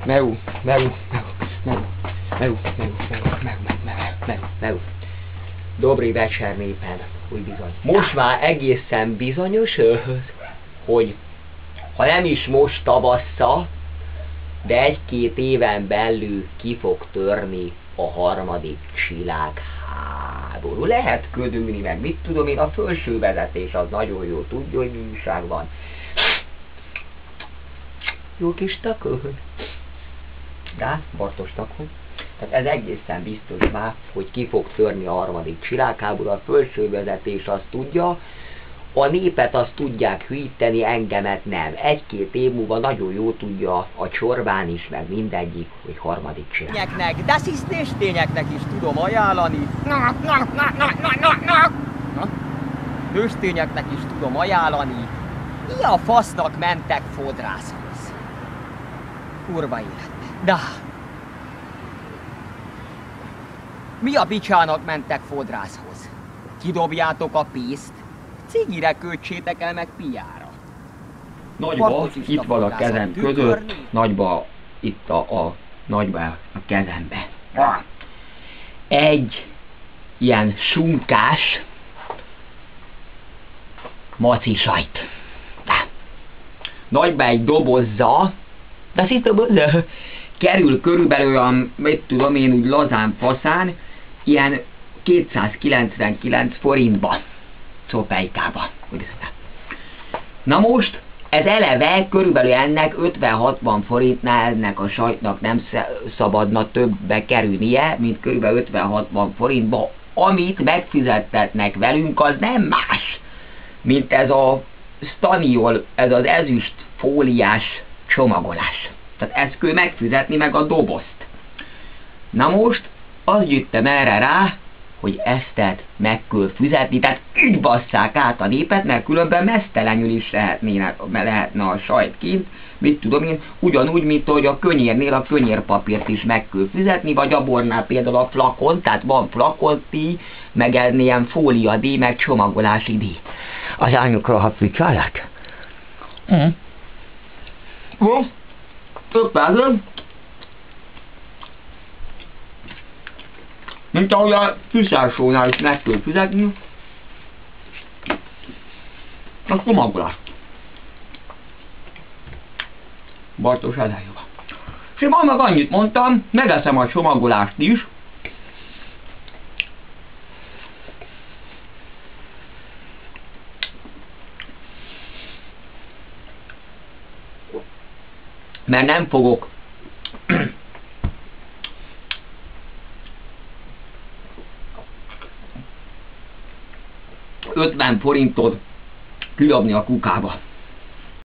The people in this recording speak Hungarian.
Meu. Dobri večer népen, úgy bizony. Most már egészen bizonyos, hogy ha nem is most tavasszal, de egy-két éven belül ki fog törni a harmadik világháború. Lehet ködülni, meg mit tudom én, a felső vezetés az nagyon jól tudja, hogy mi újság van. Jó kis takon. Rá, Bartos takon. Tehát ez egészen biztos már, hogy ki fog törni a harmadik világháború, a felső vezetés azt tudja, a népet azt tudják hűíteni, engemet nem. Egy-két év múlva nagyon jó tudja a Csorbán is, meg mindegyik, hogy harmadik világháború. De szisztéstényeknek is tudom ajánlani. Nőstényeknek is tudom ajánlani. Mi a fasznak mentek fodrászhoz? Kurva életbe. De mi a bicsának mentek fodrászhoz? Kidobjátok a pénzt? Cigire költsétek el meg piára. Nagyba, itt van a kezem között, nagyba, itt nagyba a kezembe. Egy ilyen sunkás maci sajt. Nagyba egy dobozza, de azt kerül körülbelül olyan, mit tudom én, úgy lazán faszán, ilyen 299 forintba, Czopejkába. Na most, ez eleve körülbelül ennek 50-60 forintnál ennek a sajtnak nem szabadna többbe kerülnie, mint körülbelül 50-60 forintba, amit megfizettetnek velünk, az nem más, mint ez a staniol, ez az ezüst fóliás csomagolás. Tehát ezt kell megfizetni meg a dobozt. Na most, azt gyűjtem erre rá, hogy ezt meg kell fizetni, tehát így basszák át a népet, mert különben mesztelenül is lehetne a sajt kint, mit tudom én, ugyanúgy, mint hogy a könyérnél a könyérpapírt is meg kell fizetni, vagy a bornál például a flakon, tehát van flakontdíj, meg ilyen fóliadíj, meg csomagolási díj. Az anyukra, ha ficsalát? Több pázom, mint ahogy a fűszársónál is meg kell fizetni, a csomagolást. Bartos elejével. És én meg annyit mondtam, megeszem a csomagolást is, mert nem fogok $50 kiadni a kukába.